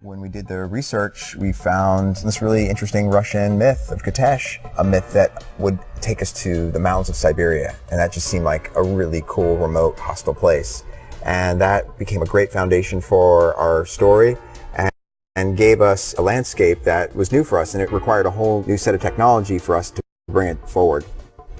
When we did the research, we found this really interesting Russian myth of Katesh, a myth that would take us to the mountains of Siberia. And that just seemed like a really cool, remote, hostile place. And that became a great foundation for our story and gave us a landscape that was new for us. And it required a whole new set of technology for us to bring it forward.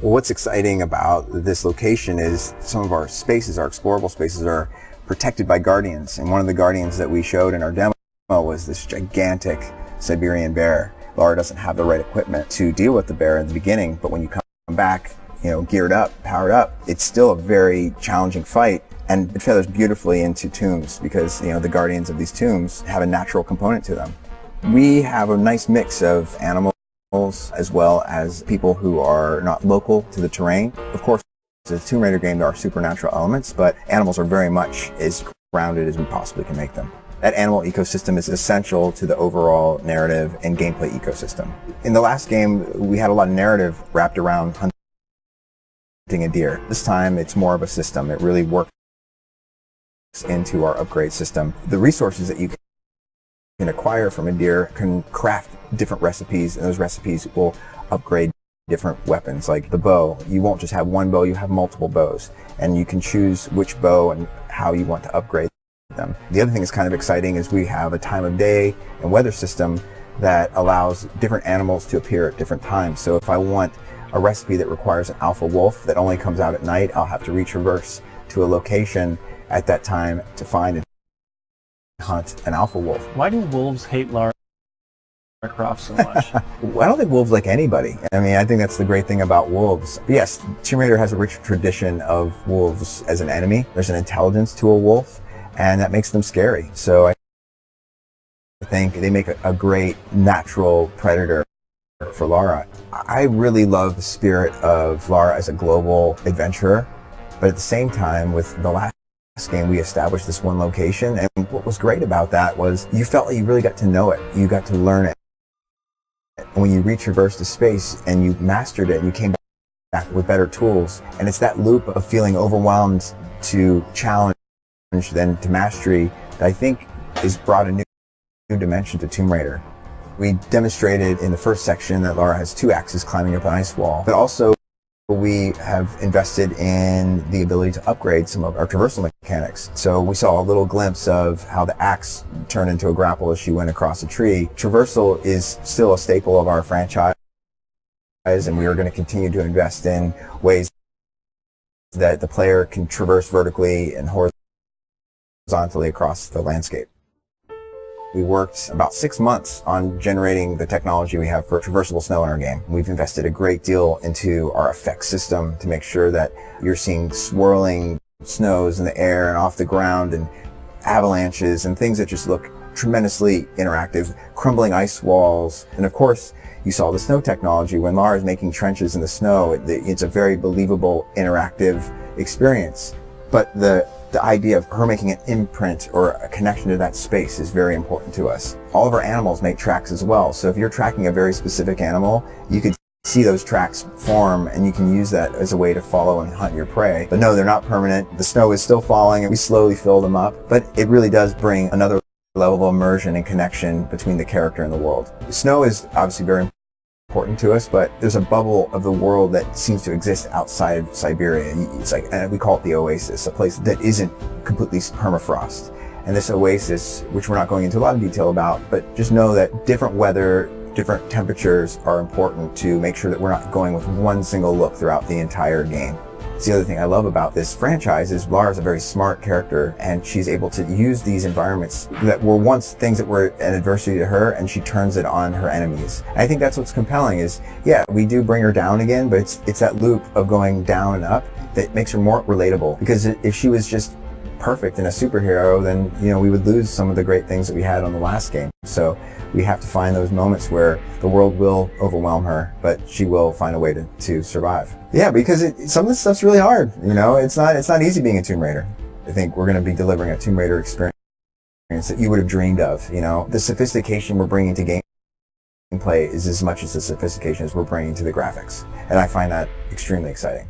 Well, what's exciting about this location is some of our spaces, our explorable spaces, are protected by guardians. And one of the guardians that we showed in our demo was this gigantic Siberian bear. Lara doesn't have the right equipment to deal with the bear in the beginning, but when you come back, geared up, powered up, it's still a very challenging fight. And it feathers beautifully into tombs because, the guardians of these tombs have a natural component to them. We have a nice mix of animals as well as people who are not local to the terrain. Of course, it's a Tomb Raider game, there are supernatural elements, but animals are very much as grounded as we possibly can make them. That animal ecosystem is essential to the overall narrative and gameplay ecosystem. In the last game, we had a lot of narrative wrapped around hunting a deer. This time, it's more of a system. It really works into our upgrade system. The resources that you can acquire from a deer can craft different recipes, and those recipes will upgrade different weapons. Like the bow, you won't just have one bow, you have multiple bows, and you can choose which bow and how you want to upgrade them. The other thing that's kind of exciting is we have a time of day and weather system that allows different animals to appear at different times. So if I want a recipe that requires an alpha wolf that only comes out at night, I'll have to retraverse to a location at that time to find and hunt an alpha wolf. Why do wolves hate Lara Croft so much? Well, I don't think wolves like anybody. I think that's the great thing about wolves. But yes, Tomb Raider has a rich tradition of wolves as an enemy. There's an intelligence to a wolf, and that makes them scary. So I think they make a great natural predator for Lara. I really love the spirit of Lara as a global adventurer, but at the same time, with the last game, we established this one location, and what was great about that was you felt like you really got to know it. You got to learn it. And when you retraversed the space and you mastered it, and you came back with better tools, and it's that loop of feeling overwhelmed to challenge than to mastery that I think has brought a new dimension to Tomb Raider. We demonstrated in the first section that Lara has two axes climbing up an ice wall, but also we have invested in the ability to upgrade some of our traversal mechanics. So we saw a little glimpse of how the axe turned into a grapple as she went across a tree. Traversal is still a staple of our franchise, and we are going to continue to invest in ways that the player can traverse vertically and horizontally across the landscape. We worked about 6 months on generating the technology we have for traversable snow in our game. We've invested a great deal into our effects system to make sure that you're seeing swirling snows in the air and off the ground and avalanches and things that just look tremendously interactive, crumbling ice walls. And of course, you saw the snow technology. When Lara is making trenches in the snow, it's a very believable, interactive experience. But the idea of her making an imprint or a connection to that space is very important to us. All of our animals make tracks as well. So if you're tracking a very specific animal, you could see those tracks form, and you can use that as a way to follow and hunt your prey. But no, they're not permanent. The snow is still falling, and we slowly fill them up. But it really does bring another level of immersion and connection between the character and the world. Snow is obviously very important to us, but there's a bubble of the world that seems to exist outside of Siberia. It's like, and we call it the oasis, a place that isn't completely permafrost. And this oasis, which we're not going into a lot of detail about, but just know that different weather, different temperatures are important to make sure that we're not going with one single look throughout the entire game. It's the other thing I love about this franchise is Lara's a very smart character, and she's able to use these environments that were once things that were an adversity to her, and she turns it on her enemies. And I think that's what's compelling is, yeah, we do bring her down again, but it's that loop of going down and up that makes her more relatable. Because if she was just perfect and a superhero, then we would lose some of the great things that we had on the last game. So we have to find those moments where the world will overwhelm her, but she will find a way to survive. Yeah, because some of this stuff's really hard. It's not easy being a Tomb Raider. I think we're going to be delivering a Tomb Raider experience that you would have dreamed of. The sophistication we're bringing to gameplay is as much as the sophistication as we're bringing to the graphics, and I find that extremely exciting.